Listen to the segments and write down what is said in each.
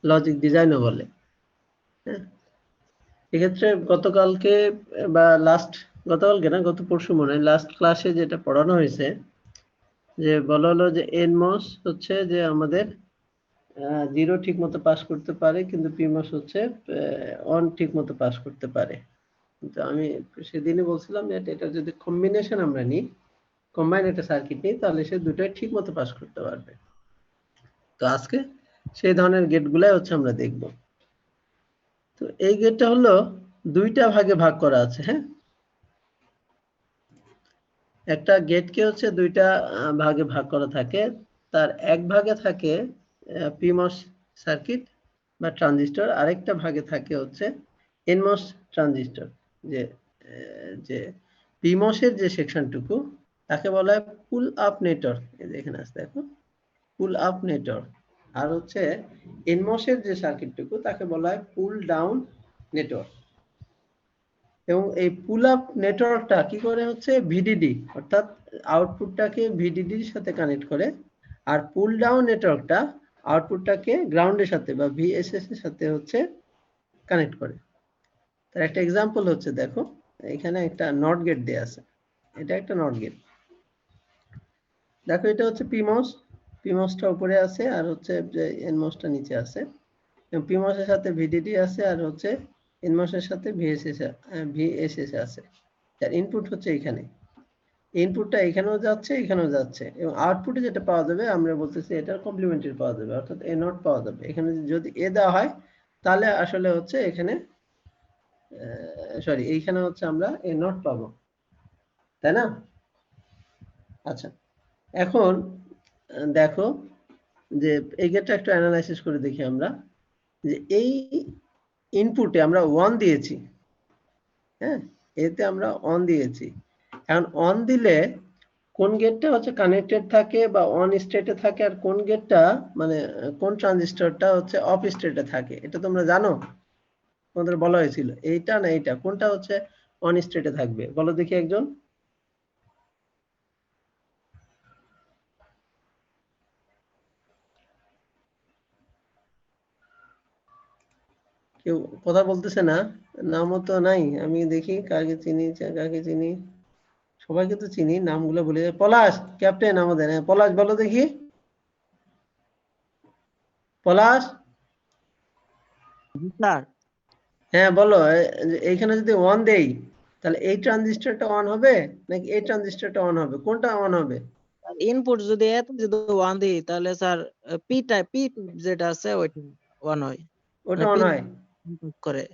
Logic ডিজাইনও বলে। হ্যাঁ, এক্ষেত্রে গতকালকে বা গতকালকে না, গত পরশু মনে হয় লাস্ট ক্লাসে যেটা পড়ানো হয়েছে, যে বলা হলো যে এনমস হচ্ছে যে আমাদের 0 ঠিক মতো পাস করতে পারে, কিন্তু পিমস হচ্ছে 1 ঠিক মতো পাস করতে পারে। কিন্তু আমি সেদিনই বলছিলাম যে এটা যদি কম্বিনেশন আমরা নিই, কম্বাইন একটা সার্কিট নিই, তাহলে সে দুটোই ঠিক মতো পাস করতে পারবে। তো আজকে সেই ধরনের গেটগুলাই হচ্ছে আমরা দেখব। তো এই গেটটা হলো দুইটা ভাগে ভাগ করা আছে। হ্যাঁ, একটা গেটকে হচ্ছে দুইটা ভাগে ভাগ করা থাকে। তার এক ভাগে থাকে পিমস সার্কিট বা ট্রানজিস্টর, আরেকটা ভাগে থাকে হচ্ছে এনমস ট্রানজিস্টর। যে যে পিমসের যে সেকশনটুকু তাকে বলা হয় পুল আপ নেটওয়ার্ক। এই যে এখানে আছে দেখো, পুল আপ নেটওয়ার্ক। আর হচ্ছে এনমসের যে সার্কিটটুকু তাকে বলা হয় পুল ডাউন নেটওয়ার্ক। এবং এই পুল আপ নেটওয়ার্কটা কি করে হচ্ছে ভিডিডি, অর্থাৎ আউটপুটটাকে ভিডিডির সাথে কানেক্ট করে, আর পুল ডাউন নেটওয়ার্কটা আউটপুটটাকে গ্রাউন্ডের সাথে বা ভিএসএস এর সাথে হচ্ছে কানেক্ট করে। তার একটা এক্সাম্পল হচ্ছে দেখো, এখানে একটা নট গেট দেয়া আছে, এটা একটা নট গেট। দেখো এটা হচ্ছে পিমস, পিমসটা উপরে আছে আর হচ্ছে যে এনমসটা নিচে আছে। এবং পিমসের সাথে ভিডিডি আছে আর হচ্ছে এনমসের সাথে ভিএসএস আছে। যার ইনপুট হচ্ছে এখানে, ইনপুটটা এখানেও যাচ্ছে এখানেও যাচ্ছে, এবং আউটপুটে যেটা পাওয়া যাবে আমরা বলতেছি এটার কমপ্লিমেন্টারি পাওয়া যাবে, অর্থাৎ এ নট পাওয়া যাবে। এখানে যদি এ দেওয়া হয় তাহলে আসলে হচ্ছে এখানে সরি, এইখানে হচ্ছে আমরা এ নট পাবো, তাই না? আচ্ছা, এখন দেখো যে এই গেটটা একটু অ্যানালাইসিস করে দেখি আমরা, যে এই ইনপুটে আমরা 1 দিয়েছি। হ্যাঁ, এতে আমরা অন দিয়েছি। এখন অন দিলে কোন গেটটা হচ্ছে কানেক্টেড থাকে বা অন স্টেটে থাকে, আর কোন গেটটা মানে কোন ট্রানজিস্টরটা হচ্ছে অফ স্টেটে থাকে, এটা তোমরা জানো? তোমাদের বলা হয়েছিল এইটা না এইটা, কোনটা হচ্ছে অন স্টেটে থাকবে বলো দেখি একজন। কেউ কথা বলতেছে না, নামও তো নাই। আমি দেখি কাকে চিনি কাকে চিনি, সবাইকে তো চিনি, নামগুলো বলে যায়। পলাশ ক্যাপ্টেন আমাদের, হ্যাঁ পলাশ বলো দেখি। পলাশ, স্যার হ্যাঁ বলো। এইখানে যদি অন দেই তাহলে এই ট্রানজিস্টরটা অন হবে নাকি এই ট্রানজিস্টরটা অন হবে, কোনটা অন হবে? ইনপুট যদি এত যদি 1 দিই তাহলে স্যার পি যেটা আছে ওইটা 1 হয়, ওটা মানে অন পি হয়। করে।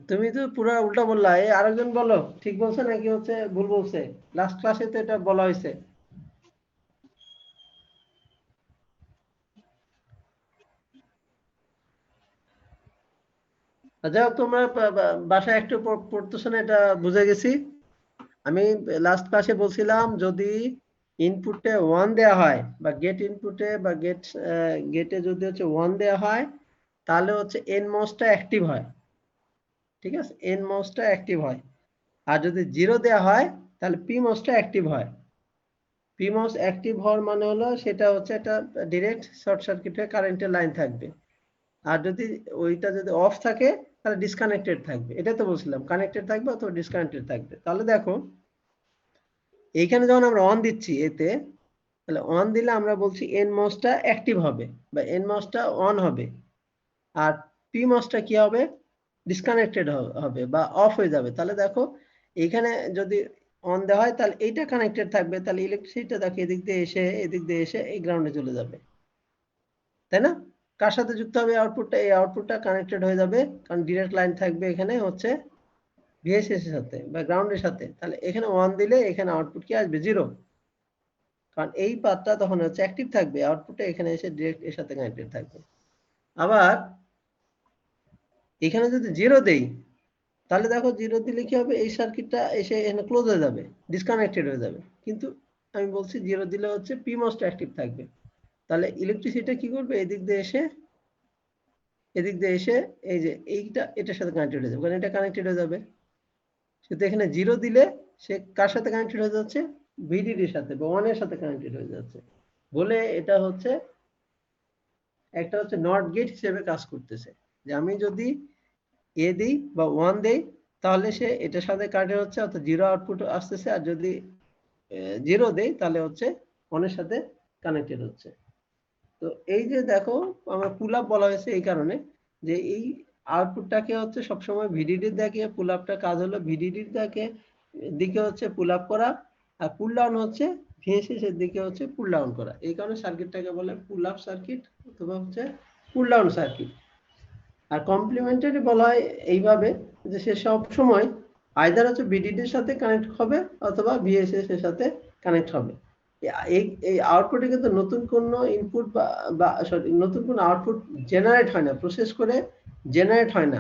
তুমি তো পুরো উল্টা বললা, এই আরেকজন বলো ঠিক বলছে নাকি হচ্ছে ভুল বলছে। লাস্ট ক্লাসে তো এটা বলা হয়েছে। যাই হোক, তোমরা বাসায় একটু পড়তেছো না, এটা বুঝে গেছি। আমি লাস্ট ক্লাসে বলছিলাম যদি ইনপুটে 1 দেওয়া হয় বা গেট ইনপুটে বা গেটে যদি হচ্ছে 1 দেওয়া হয় তাহলে হচ্ছে এনমসটা অ্যাক্টিভ হয়। ঠিক আছে, এনমসটা অ্যাক্টিভ হয়। আর যদি 0 দেওয়া হয় তাহলে পিমসটা অ্যাক্টিভ হয়। পিমস অ্যাক্টিভ হওয়ার মানে হলো সেটা হচ্ছে একটা ডিরেক্ট শর্ট সার্কিট হয়ে কারেন্টের লাইন থাকবে। আর যদি ওইটা যদি অফ থাকে তাহলে ডিসকানেক্টেড থাকবে। এটা তো বলছিলাম, কানেক্টেড থাকবে অথবা ডিসকানেক্টেড থাকবে। তাহলে দেখো এইখানে যখন আমরা অন দিচ্ছি এতে, তাহলে অন দিলে আমরা বলছি এনমসটা অ্যাক্টিভ হবে বা এনমসটা অন হবে। আর পিমসটা কি হবে, ডিসকানেক্টেড হবে বা অফ হয়ে যাবে। তাহলে দেখো এইখানে যদি অন দেওয়া হয় তাহলে এইটা কানেক্টেড থাকবে, তাহলে ইলেকট্রিসিটিটা দেখো এদিক দিয়ে এসে এই গ্রাউন্ডে চলে যাবে, তাই না? কার সাথে যুক্ত হবে আউটপুটটা, এই আউটপুটটা কানেক্টেড হয়ে যাবে, কারণ ডিরেক্ট লাইন থাকবে এখানে হচ্ছে ভিএসএস এর সাথে বা গ্রাউন্ডের সাথে। তাহলে এখানে 1 দিলে এখানে আউটপুট কি আসবে, 0, কারণ এই পাথটা তখন হচ্ছে অ্যাক্টিভ থাকবে, আউটপুটটা এখানে এসে ডিরেক্ট এর সাথে কানেক্টেড থাকবে। আবার এখানে যদি 0 দেই তাহলে দেখো 0 দিলে কি হবে, এই সার্কিটটা এসে এখানে ক্লোজ হয়ে যাবে, ডিসকানেক্টেড হয়ে যাবে। কিন্তু আমি বলছি 0 দিলে হচ্ছে পিমসটা অ্যাক্টিভ থাকবে। তাহলে ইলেকট্রিসিটি কি করবে, এদিক দিয়ে এসে এই যে এইটা এটার সাথে কানেক্টেড হয়ে যাবে, কারণ এটা কানেক্টেড হয়ে যাবে। কিন্তু এখানে 0 দিলে সে কার সাথে কানেক্টেড হয়ে যাচ্ছে, ভিডিডির সাথে বা 1 এর সাথে কানেক্টেড হয়ে যাচ্ছে, বলে এটা হচ্ছে একটা হচ্ছে নট গেট হিসেবে কাজ করতেছে, যে আমি যদি এ দিই বা 1 দেই তাহলে সে এটার সাথে কানেক্টেড হচ্ছে, অর্থাৎ 0 আউটপুট আসতেছে, আর যদি 0 দেই তাহলে হচ্ছে 1 এর সাথে কানেক্টেড হচ্ছে। তো এই যে দেখো আমরা পুল আপ বলা হয়েছে এই কারণে যে এই আউটপুটটাকে হচ্ছে সবসময় ভিডিডি দিকে পুল আপটা কাজ হলো ভিডিডি দিকে হচ্ছে পুল আপ করা, আর পুল ডাউন হচ্ছে ভিএসএস এর দিকে হচ্ছে পুল ডাউন করা। এই কারণে সার্কিটটাকে বলে পুল আপ সার্কিট অথবা হচ্ছে পুল ডাউন সার্কিট। আর কমপ্লিমেন্টারি বলা হয় এইভাবে যে সে সব সময় আইদার হচ্ছে ভিডিডি এর সাথে কানেক্ট হবে অথবা ভিএসএস এর সাথে কানেক্ট হবে। এই আউটপুটে কিন্তু নতুন কোনো ইনপুট বা সরি নতুন কোনো আউটপুট জেনারেট হয় না, প্রসেস করে জেনারেট হয় না।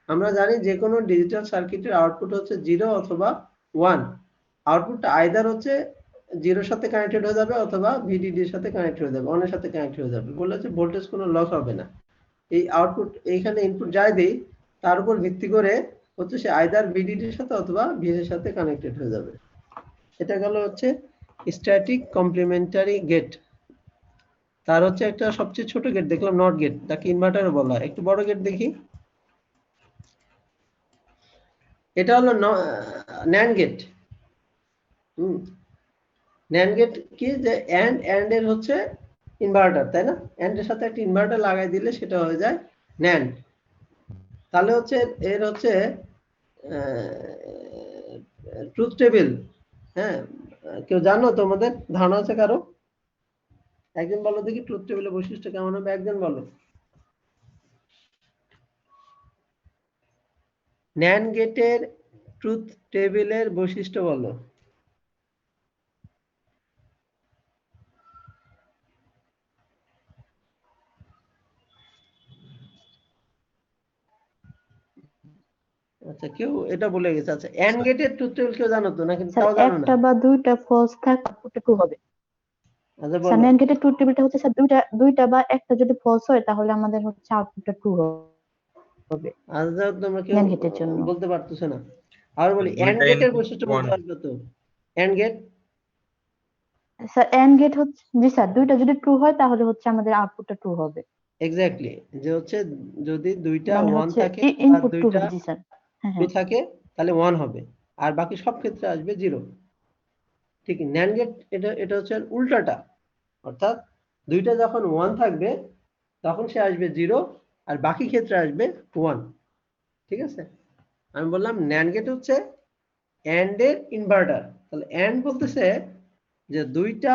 আমরা জানি যে কোনো ডিজিটাল সার্কিটের আউটপুট হচ্ছে 0 অথবা 1। আউটপুটটা আইদার হচ্ছে 0 এর সাথে কানেক্টেড হয়ে যাবে অথবা ভিডিডি এর সাথে কানেক্ট হয়ে যাবে, 1 এর সাথে কানেক্ট হয়ে যাবে। বলে হচ্ছে ভোল্টেজ কোনো লস হবে না। এই আউটপুট এইখানে ইনপুট যাই দেই তার উপর ভিত্তি করে হচ্ছে সে আইদার ভিডিডি এর সাথে অথবা ভিএস এর সাথে কানেক্টেড হয়ে যাবে। এটা গেল হচ্ছে স্ট্যাটিক কমপ্লিমেন্টারি গেট। তার হচ্ছে একটা সবচেয়ে ছোট গেট দেখলাম নট গেট, তাকে ইনভার্টারও বলা হয়। একটু বড় গেট দেখি, এটা হলো ন্যান্ড গেট। ন্যান্ড গেট কি, যে এন্ড এর হচ্ছে ইনভার্টার, তাই না? এন্ড এর সাথে একটা ইনভার্টার লাগাই দিলে সেটা হয়ে যায় ন্যান্ড। তাহলে হচ্ছে এর হচ্ছে ট্রুথ টেবিল, হ্যাঁ কেউ জানো, তোমাদের ধারণা আছে কারো? একজন বলো দেখি ট্রুথ টেবিলের বৈশিষ্ট্য কেমন হবে, একজন বলো। ন্যান্ড গেটের ট্রুথ টেবিলের বৈশিষ্ট্য বলো। আচ্ছা কেউ এটা বলে গেছে। আচ্ছা এন্ড গেটের ট্রুথ টেবিল কেউ জানো তো নাকি স্যার তাও জানো না? একটা বা দুইটা ফলস থাকলে আউটপুটটা ট্রু হবে। আচ্ছা স্যার বলো। ন্যান্ড গেটের ট্রুথ টেবিলটা হচ্ছে স্যার দুইটা বা একটা যদি ফলস হয় তাহলে আমাদের হচ্ছে আউটপুটটা ট্রু হবে আচ্ছা তোমরা কেউ ন্যান্ড গেটের জন্য। বলতে পারতেছো না। আর বলি এন্ড দুইটা গেটের ইনপুট বৈশিষ্ট্য 1। বলতে পারবে তো? And gate sir and gate হচ্ছে, জি স্যার, দুইটা যদি ট্রু হয় তাহলে হচ্ছে আমাদের আউটপুটটা ট্রু হবে। এক্স্যাক্টলি, যে হচ্ছে যদি দুইটা মানে 1 হচ্ছে থাকে আর ইনপুট ট্রু দুইটা হবে। জি স্যার, হ্যাঁ 2 হ্যাঁ। থাকে তাহলে 1 হবে, আর বাকি সব ক্ষেত্রে আসবে 0। ঠিক ন্যান্ড গেট এটা হচ্ছে উল্টাটা, অর্থাৎ দুইটা যখন 1 থাকবে তখন সে আসবে 0 আর বাকি ক্ষেত্রে আসবে 1। ঠিক আছে, আমি বললাম ন্যান্ড গেট হচ্ছে এন্ড এর ইনভার্টার। তাহলে এন্ড বলতেছে যে দুইটা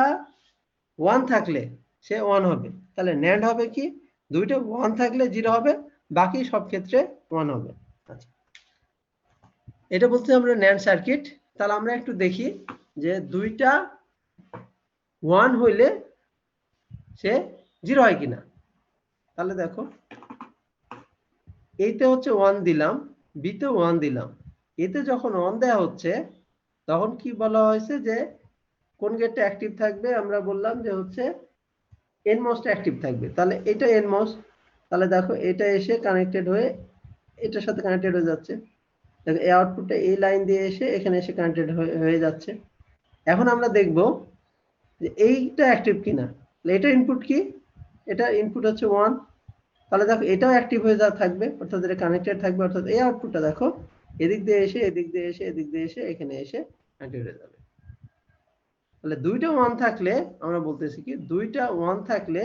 1 থাকলে সে 1 হবে, তাহলে ন্যান্ড হবে কি, দুইটা 1 থাকলে 0 হবে, বাকি সব ক্ষেত্রে 1 হবে। আচ্ছা এটা বলতে আমরা ন্যান্ড সার্কিট। তাহলে আমরা একটু দেখি যে দুইটা 1 হইলে সে 0 হয় কিনা। তাহলে দেখো এইতে হচ্ছে 1 দিলাম, বিতে 1 দিলাম, এতে যখন 1 দেওয়া হচ্ছে তখন কি বলা হয়েছে যে কোন গেটটা অ্যাক্টিভ থাকবে, আমরা বললাম যে হচ্ছে এনমোস্ট অ্যাক্টিভ থাকবে। তাহলে এটা এনমোস্ট, তাহলে দেখো এটা এসে কানেক্টেড হয়ে এটার সাথে কানেক্টেড হয়ে যাচ্ছে। দেখো এই আউটপুটটা এই লাইন দিয়ে এসে এখানে এসে কানেক্টেড হয়ে যাচ্ছে। এখন আমরা দেখব যে এইটা অ্যাক্টিভ কিনা। এটা ইনপুট কি, এটা ইনপুট হচ্ছে 1, তাহলে দেখো এটাও অ্যাক্টিভ হয়ে থাকবে, অর্থাৎ এটা কানেক্টেড থাকবে, অর্থাৎ এই আউটপুটটা দেখো এদিক দিয়ে এসে এদিক দিয়ে এসে এদিক দিয়ে এসে এখানে এসে কানেক্টেড হয়ে যাবে। তাহলে দুইটা 1 থাকলে আমরা বলতেছি কি, দুইটা 1 থাকলে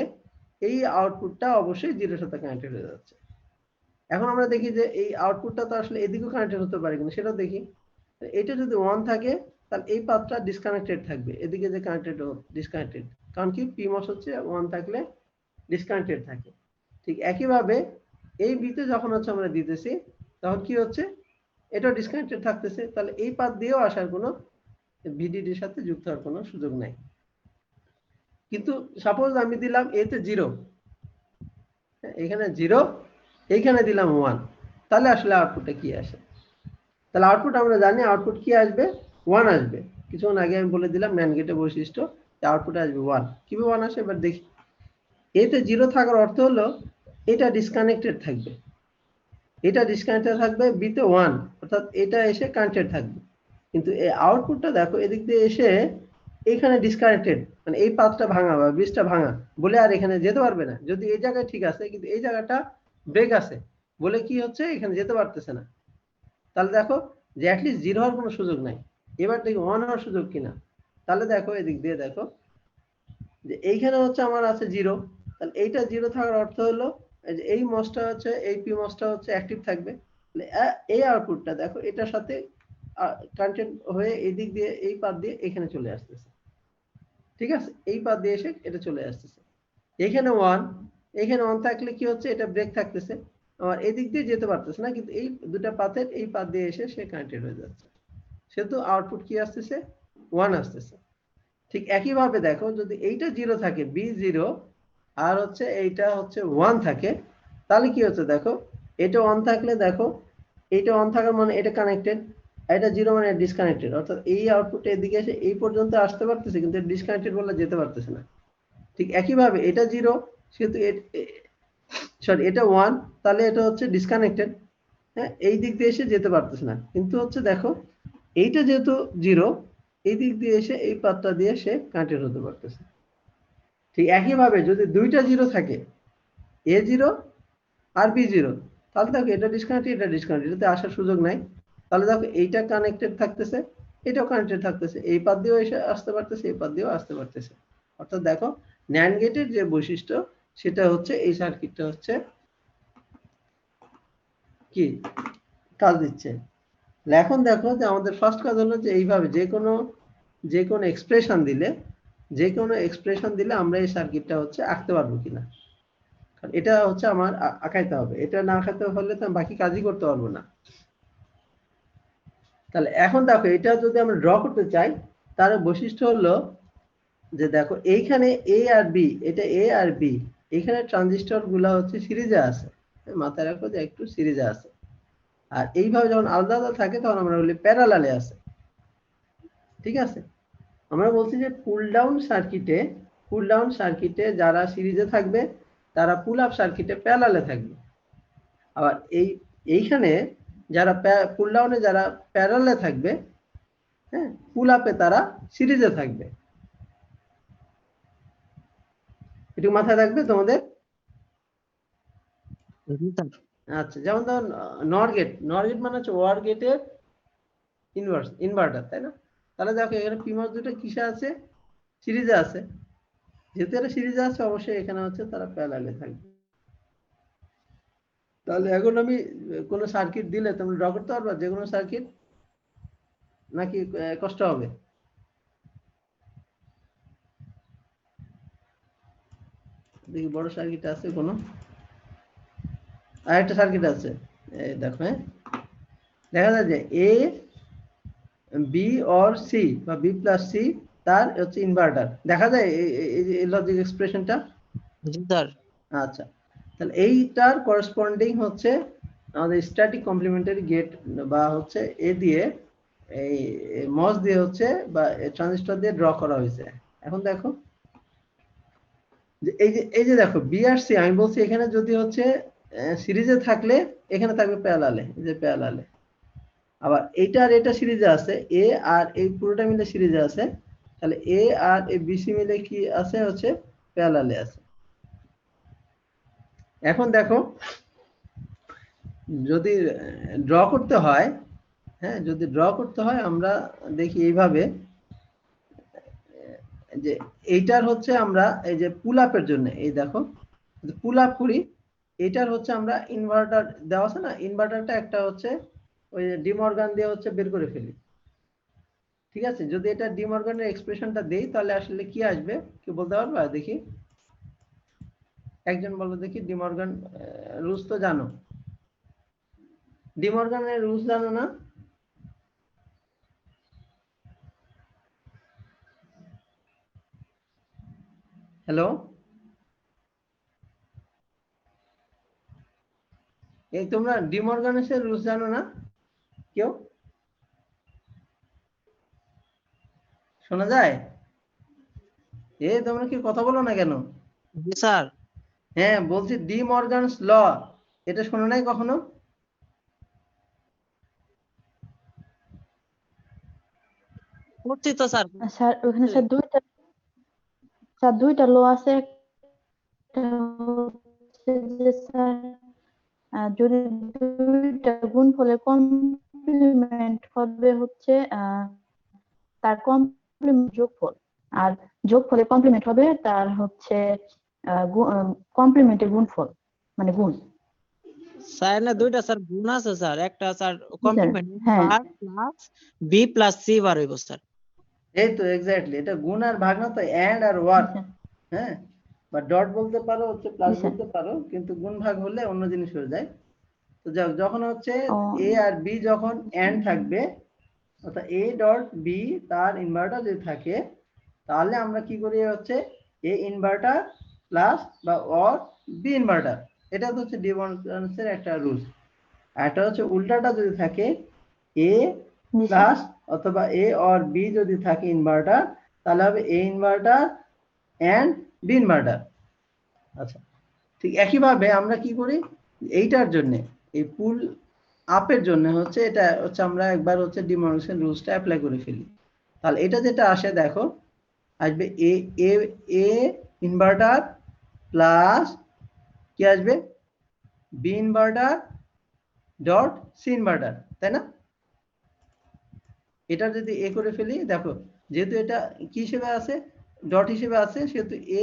এই আউটপুটটা অবশ্যই 0 এর সাথে কানেক্টেড হয়ে যাচ্ছে। এখন আমরা দেখি যে এই আউটপুটটা তো আসলে এদিকেও কানেক্টেড হতে পারে কিনা সেটাও দেখি। এটা যদি 1 থাকে তাহলে এই পাথটা ডিসকানেক্টেড থাকবে, এদিকে যে কানেক্টেড ডিসকানেক্টেড, কারণ কি পিমস হচ্ছে 1 থাকলে ডিসকানেক্টেড থাকে। ঠিক একইভাবে এই বিতে যখন হচ্ছে আমরা দিতেছি তখন কি হচ্ছে, এটা ডিসকানেক্টেড থাকতেছে, তাহলে এই পাথ দিয়েও আসার কোনো ভিডিডির সাথে যুক্ত হওয়ার কোনো সুযোগ নাই। কিন্তু সাপোজ আমি দিলাম এতে 0, এখানে 0, এইখানে দিলাম 1, তাহলে আসলে আউটপুটটা কি আসে? তাহলে আউটপুট আমরা জানি আউটপুট কি আসবে, 1 আসবে। কিছুক্ষণ আগে আমি বলে দিলাম ন্যান্ড গেটের বৈশিষ্ট্য, আউটপুট আসবে 1। কিভাবে 1 আসে এবার দেখি। এতে 0 থাকার অর্থ হলো এটা ডিসকানেক্টেড থাকবে, এটা ডিসকানেক্টেড থাকবে, বিতে 1, অর্থাৎ এটা এসে কানেক্টেড থাকবে। কিন্তু এই আউটপুটটা দেখো এদিক দিয়ে এসে এইখানে ডিসকানেক্টেড, মানে এই পাথটা ভাঙা বা ব্রিজটা ভাঙা বলে আর এখানে যেতে পারবে না। যদি এই জায়গায় ঠিক আছে কিন্তু এই জায়গাটা ব্রেক আছে বলে কি হচ্ছে এখানে যেতে পারতেছে না। তাহলে দেখো যে অ্যাটলিস্ট 0 হওয়ার কোনো সুযোগ নাই। এবার দেখো 1 হওয়ার সুযোগ কিনা। তাহলে দেখো এদিক দিয়ে দেখো যে এইখানে হচ্ছে আমার আছে 0, তাহলে এইটা 0 থাকার অর্থ হলো যে এই মসটা হচ্ছে এই পি মসটা হচ্ছে অ্যাক্টিভ থাকবে। তাহলে এই আউটপুটটা দেখো এটার সাথে কানেক্টেড হয়ে এই দিক দিয়ে এই পাথ দিয়ে এখানে চলে আসতেছে। ঠিক আছে, এই পাথ দিয়ে এসে এটা চলে আসতেছে। এখানে 1, এখানে 1 থাকলে কি হচ্ছে এটা ব্রেক থাকতেছে, আর এদিক দিয়ে যেতে পারতেছে না, কিন্তু এই দুটো পাথের এই পাথ দিয়ে এসে সে কানেক্টেড হয়ে যাচ্ছে, সেহেতু আউটপুট কি আসতেছে 1 আসতেছে। ঠিক একই ভাবে দেখো যদি এইটা 0 থাকে বি 0 আর হচ্ছে এইটা হচ্ছে 1 থাকে, তাহলে কি হচ্ছে দেখো এটা 1 থাকলে দেখো এইটা 1 থাকার মানে এটা কানেক্টেড, এটা 0 মানে ডিসকানেক্টেড, অর্থাৎ এই আউটপুট এদিকে এসে এই পর্যন্ত আসতে পারতেছে কিন্তু ডিসকানেক্টেড বলে যেতে পারতেছে না। ঠিক একই ভাবে এটা 0 সেহেতু সরি এটা 1, তাহলে এটা হচ্ছে ডিসকানেক্টেড, হ্যাঁ এই দিক দিয়ে এসে যেতে পারতেছে না, কিন্তু হচ্ছে দেখো এইটা যেহেতু 0 এই দিক দিয়ে এসে এই পাথটা দিয়ে সে কানেক্টেড হতে পারতেছে। ঠিক একই ভাবে যদি দুইটা 0 থাকে A0 আর B0, তাহলে দেখো এটা ডিসকানেক্টেড এটা ডিসকানেক্টেড, এটাতে আসার সুযোগ নাই। তাহলে দেখো এইটা কানেক্টেড থাকতেছে এটাও কানেক্টেড থাকতেছে, এই পাথ দিয়েও এসে আসতে পারতেছে এই পাথ দিয়েও আসতে পারতেছে। অর্থাৎ দেখো NAND গেটের যে বৈশিষ্ট্য সেটা হচ্ছে এই সার্কিটটা হচ্ছে কি কাজ দিচ্ছে। এখন দেখো যে আমাদের ফার্স্ট কাজ হলো যে এইভাবে যে কোনো এক্সপ্রেশন দিলে আমরা এই সার্কিটটা হচ্ছে আঁকতে পারবো কিনা, কারণ এটা হচ্ছে আমার আঁকাইতে হবে, এটা না আঁকাতে হলে তো আমি বাকি কাজই করতে পারবো না। তাহলে এখন দেখো এটা যদি আমরা ড্র করতে চাই তার বৈশিষ্ট্য হলো যে দেখো এইখানে এ আর বি, এটা এ আর বি, এখানে ট্রানজিস্টর গুলা হচ্ছে সিরিজে আছে, মাথায় রাখো যে একটু সিরিজে আছে, আর এইভাবে যখন আলাদা আলাদা থাকে তখন আমরা বলি প্যারালালে আছে। ঠিক আছে, আমরা বলছি যে পুল ডাউন সার্কিটে যারা সিরিজে থাকবে তারা পুল আপ সার্কিটে প্যারালালে থাকবে, আবার এইখানে যারা পুল ডাউনে যারা প্যারালালে থাকবে, হ্যাঁ পুল আপে তারা সিরিজে থাকবে। একটু মাথায় রাখবে তোমাদের। জি স্যার। আচ্ছা, যেমন ধরুন নর গেট মানে হচ্ছে ওয়ার গেটের ইনভার্টার, তাই না? তাহলে দেখো এখানে পিমস দুটো কিসে আছে, সিরিজে আছে, যেহেতু এরা সিরিজে আছে অবশ্যই এখানে হচ্ছে তারা প্যারালালে থাকবে। তাহলে এখন আমি কোনো সার্কিট দিলে তোমরা ড্র করতে পারবা যে কোনো সার্কিট, নাকি কষ্ট হবে? দেখি বড় সার্কিট আছে কোনো, আর একটা সার্কিট আছে এই দেখো, হ্যাঁ দেখা যায় যে এ বি অর সি বা বি প্লাস সি তার হচ্ছে ইনভার্টার, দেখা যায় এই লজিক এক্সপ্রেশনটা। জি স্যার। আচ্ছা, তাহলে এইটার করেসপন্ডিং হচ্ছে আমাদের স্ট্যাটিক কমপ্লিমেন্টারি গেট বা হচ্ছে এ দিয়ে এই মস দিয়ে হচ্ছে বা ট্রানজিস্টর দিয়ে ড্র করা হয়েছে। এখন দেখো যে এই যে দেখো বি আর সি, আমি বলছি এখানে যদি হচ্ছে সিরিজে থাকলে এখানে থাকবে প্যারালালে, এই যে প্যারালালে, আবার এইটা আর এটা সিরিজে আছে, এ আর এই পুরোটা মিলে সিরিজে আছে, তাহলে এ আর এই বিসি মিলে কি আছে হচ্ছে প্যারালালে আছে। এখন দেখো যদি ড্র করতে হয়, হ্যাঁ যদি ড্র করতে হয় আমরা দেখি এইভাবে যে এইটার হচ্ছে আমরা এই যে পুল আপের জন্য এই দেখো পুল আপ করি, এটার হচ্ছে আমরা ইনভার্টার দেওয়া আছে না, ইনভার্টারটা একটা হচ্ছে ওই ডিমর্গান দিয়ে হচ্ছে বের করে ফেলি। ঠিক আছে, যদি এটা ডিমর্গানের এক্সপ্রেশনটা দেই তাহলে আসলে কি আসবে কি বলতে পারবা দেখি, একজন বলো দেখি ডিমর্গান রুলস তো জানো, ডিমর্গানের রুলস জানো না? হ্যালো, এই তোমরা ডিমর্গানের রুলস জানো না কেউ? শোনা যায়? তোমরা কি কথা বলো না কেন? জি স্যার। হ্যাঁ বলছি ডি মর্গানস ল, এটা শোনো নাই কখনো? করছি তো স্যার। স্যার ওখানে স্যার দুইটা লো আছে। একটা হচ্ছে যে স্যার যদি দুইটা গুণফলের কমপ্লিমেন্ট হবে হচ্ছে তার কমপ্লিমেন্ট যোগফল, আর যোগফলের কমপ্লিমেন্ট হবে তার হচ্ছে কমপ্লিমেন্টের গুণফল, মানে গুণ। স্যার না দুইটা স্যার গুণ আছে স্যার, একটা স্যার স্যার কমপ্লিমেন্ট হ্যাঁ bar plus B plus C bar হইব স্যার। এই তো এক্স্যাক্টলি, এটা গুণ আর ভাগ না তো, এন্ড আর ওয়ার। হ্যাঁ, বা ডট বলতে পারো, হচ্ছে প্লাস জি স্যার। বলতে পারো, কিন্তু গুণ ভাগ হলে অন্য জিনিস হয়ে যায়। তো যখন হচ্ছে ও এ আর বি যখন এন্ড থাকবে, অর্থাৎ এ ডট বি তার ইনভার্টার যদি থাকে, তাহলে আমরা কি করি হচ্ছে এ ইনভার্টার প্লাস বা অর বি ইনভার্টার। এটা তো হচ্ছে ডিভান্সের একটা রুলস। আর এটা হচ্ছে উল্টাটা যদি থাকে, এ জি স্যার। প্লাস অথবা এ অর বি যদি থাকে ইনভার্টার, তাহলে হবে এ ইনভার্টার এন্ড বি ইনভার্টার। আচ্ছা, ঠিক একইভাবে আমরা কি করি এইটার জন্য, এই পুল আপের জন্য হচ্ছে এটা হচ্ছে আমরা একবার হচ্ছে ডিমোনেশন রুলসটা অ্যাপ্লাই করে ফেলি। তাহলে এটা যেটা আসে দেখো, আসবে এ এ এ ইনভার্টার প্লাস কি আসবে B inverter dot C inverter, তাই না? এটা যদি এ করে ফেলি, দেখো যেহেতু এটা কি হিসেবে আছে, ডট হিসেবে আছে, সেহেতু এ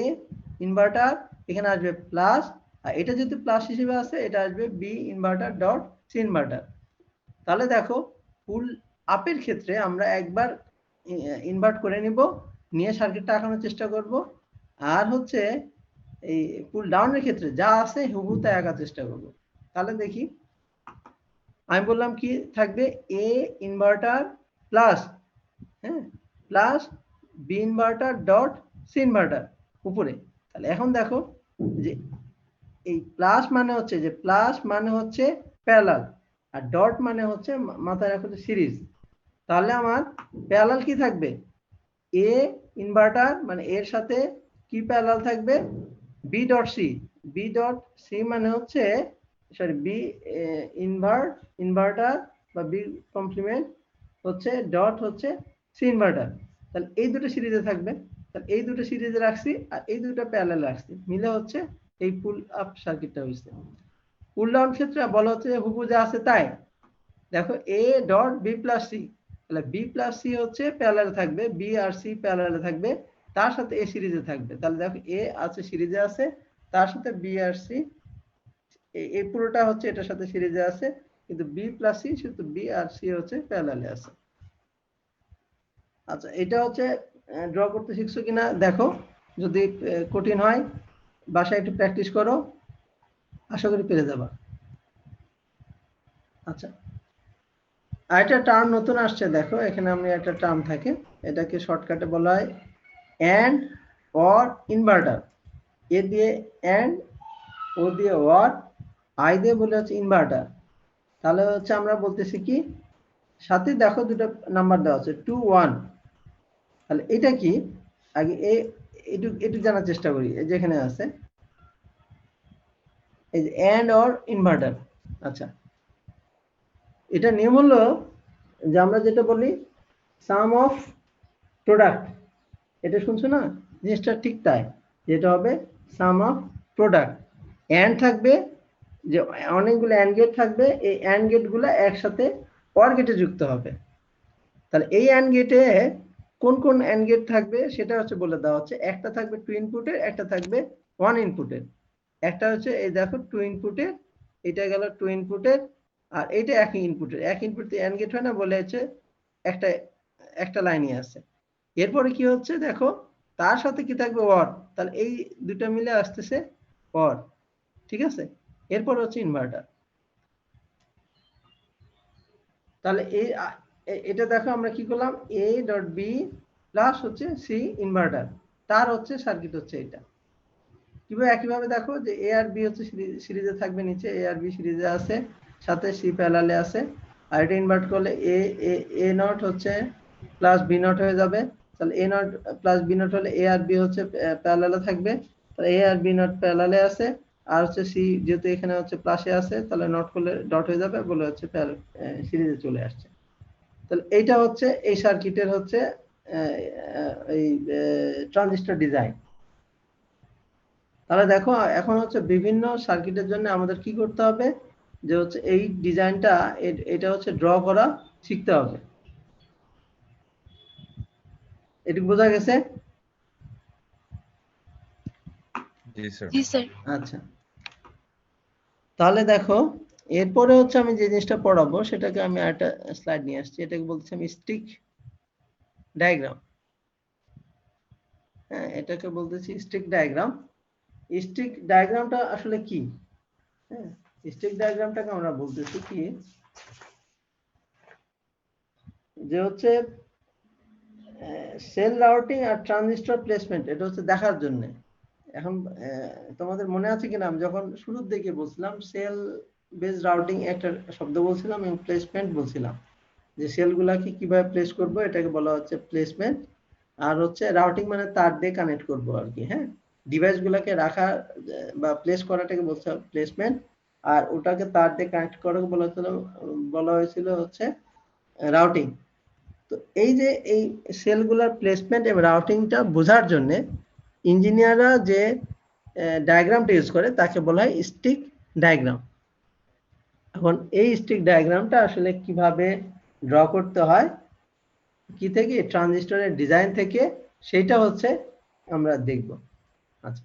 ইনভার্টার এখানে আসবে প্লাস, আর এটা যেহেতু প্লাস হিসেবে আছে, এটা আসবে B inverter dot C inverter. তাহলে দেখো পুল আপের ক্ষেত্রে আমরা একবার ইনভার্ট করে নিব, নিয়ে সার্কিটটা আঁকানোর চেষ্টা করব, আর হচ্ছে এই পুল ডাউনের ক্ষেত্রে যা আছে হুবহু তা আঁকার চেষ্টা করব। তাহলে দেখি, আমি বললাম কি থাকবে, এ ইনভার্টার প্লাস, হ্যাঁ, plus B inverter dot C inverter উপরে। তাহলে এখন দেখো যে এই প্লাস মানে হচ্ছে যে প্লাস মানে হচ্ছে প্যারালাল, আর ডট মানে হচ্ছে মাথায় রাখো সিরিজ। তাহলে আমার প্যারালাল কি থাকবে, এ ইনভার্টার মানে এর সাথে কি প্যারালাল থাকবে, B dot C. B dot C মানে হচ্ছে সরি বি ইনভার্টার বা বি কমপ্লিমেন্ট হচ্ছে ডট হচ্ছে সি ইনভার্টার। তাহলে এই দুটো সিরিজে থাকবে। তাহলে এই দুটো সিরিজে রাখছি আর এই দুটো প্যারালাল রাখছি, মিলে হচ্ছে এই পুল আপ সার্কিটটা হয়েছে। পুল ডাউন ক্ষেত্রে বলা হচ্ছে হুবহু যা আছে তাই। দেখো A dot B plus C, তাহলে বি প্লাস সি হচ্ছে প্যারালাল থাকবে, বি আর সি প্যারালাল থাকবে, তার সাথে এ সিরিজে থাকবে। তাহলে দেখো এ আছে সিরিজে আছে, তার সাথে বি আর সি, এই পুরোটা হচ্ছে এটার সাথে সিরিজে আছে, কিন্তু বি প্লাস সি শুধু বি আর সি হচ্ছে প্যারালালে আছে। আচ্ছা, এটা হচ্ছে ড্র করতে শিখছো কিনা দেখো, যদি কঠিন হয় বাসায় একটু প্র্যাকটিস করো, আশা করি পেরে যাবা। আচ্ছা, আর একটা টার্ম নতুন আসছে দেখো, এখানে আমি একটা টার্ম থাকে, এটাকে শর্টকাটে বলা হয় এন্ড অর ইনভার্টার। এ দিয়ে এন্ড, ও দিয়ে অর, আই দিয়ে বলে হচ্ছে ইনভার্টার। তাহলে হচ্ছে আমরা বলতেছি কি, সাথে দেখো দুটো নাম্বার দেওয়া আছে 2 1। তাহলে এটা কি, আগে একটু জানার চেষ্টা করি। এই যেখানে আছে এই যে এন্ড অর ইনভার্টার। আচ্ছা, এটা নিয়ম হলো যে আমরা যেটা বলি সাম অফ প্রোডাক্ট, এটা শুনছো না, জিনিসটা ঠিক তাই, যেটা হবে সাম অফ প্রোডাক্ট। এন্ড থাকবে, যে অনেকগুলো অ্যান্ড গেট থাকবে, এই অ্যান্ড গেটগুলো একসাথে অর গেটে যুক্ত হবে। তাহলে এই অ্যান্ড গেটে কোন কোন অ্যান্ড গেট থাকবে সেটা হচ্ছে বলে দেওয়া হচ্ছে। একটা থাকবে 2 ইনপুটের, একটা থাকবে 1 ইনপুটের। একটা হচ্ছে এই দেখো 2 ইনপুটের, এটা গেল 2 ইনপুটের, আর এইটা 1 ইনপুটের। 1 ইনপুট অ্যান্ড গেট হয় না, বলে হচ্ছে একটা একটা লাইনই আছে। এরপরে কি হচ্ছে দেখো, তার সাথে কি থাকবে অর, তাহলে এই দুটো মিলে আসতেছে অর, ঠিক আছে। এরপর হচ্ছে ইনভার্টার। তাহলে এটা দেখো আমরা কি করলাম, এ ডট বি প্লাস হচ্ছে সি ইনভার্টার, তার হচ্ছে সার্কিট হচ্ছে এটা। কিভাবে, একইভাবে দেখো যে এ আর বি হচ্ছে সিরিজে থাকবে, নিচে এ আর বি সিরিজে আছে, সাথে সি প্যারালালে আছে। আর এটা ইনভার্ট করলে এ এ নট হচ্ছে প্লাস বি নট হয়ে যাবে। তাহলে এ নট প্লাস বি নট হলে এ আর বি হচ্ছে প্যারালালে থাকবে, তাহলে এ আর বি নট প্যারালালে আছে। আর হচ্ছে সি যেহেতু এখানে হচ্ছে প্লাসে আছে, তাহলে নট করলে ডট হয়ে যাবে, বলে হচ্ছে সিরিজে চলে আসছে। তাহলে এইটা হচ্ছে এই সার্কিটের হচ্ছে এই ট্রানজিস্টর ডিজাইন। তাহলে দেখো এখন হচ্ছে বিভিন্ন সার্কিটের জন্য আমাদের কি করতে হবে, যে হচ্ছে এই ডিজাইনটা এটা হচ্ছে ড্র করা শিখতে হবে। এটুকু বোঝা গেছে? জি স্যার। আচ্ছা, তাহলে দেখো এরপরে হচ্ছে আমি যে জিনিসটা পড়াবো সেটাকে আমি একটা স্লাইড নিয়ে আসছি, এটাকে বলছি আমি স্টিক ডায়াগ্রাম। হ্যাঁ, এটাকে বলতেছি স্টিক ডায়াগ্রাম। স্টিক ডায়াগ্রামটা আসলে কি? হ্যাঁ, স্টিক ডায়াগ্রামটাকে আমরা বলতেছি কি, যে হচ্ছে সেল রাউটিং আর ট্রানজিস্টর প্লেসমেন্ট, এটা হচ্ছে দেখার জন্য। এখন তোমাদের মনে আছে কিনা আমি যখন শুরুর দিকে বলছিলাম সেল বেস রাউটিং একটা শব্দ বলছিলাম এবং প্লেসমেন্ট বলছিলাম, যে সেলগুলাকে কিভাবে প্লেস করব এটাকে বলা হচ্ছে প্লেসমেন্ট, আর হচ্ছে রাউটিং মানে তার দিয়ে কানেক্ট করব আর কি। হ্যাঁ, ডিভাইসগুলোকে রাখা বা প্লেস করাটাকে বলতে হবে প্লেসমেন্ট, আর ওটাকে তার দিয়ে কানেক্ট করাকে বলা হয়েছিল হচ্ছে রাউটিং। তো এই যে এই সেলগুলোর প্লেসমেন্ট এবং রাউটিংটা বোঝার জন্য ইঞ্জিনিয়াররা যে ডায়াগ্রামটা ইউজ করে তাকে বলা হয় স্টিক ডায়াগ্রাম। এখন এই স্টিক ডায়াগ্রামটা আসলে কিভাবে ড্র করতে হয়, কি থেকে, ট্রানজিস্টরের ডিজাইন থেকে, সেটা হচ্ছে আমরা দেখব। আচ্ছা,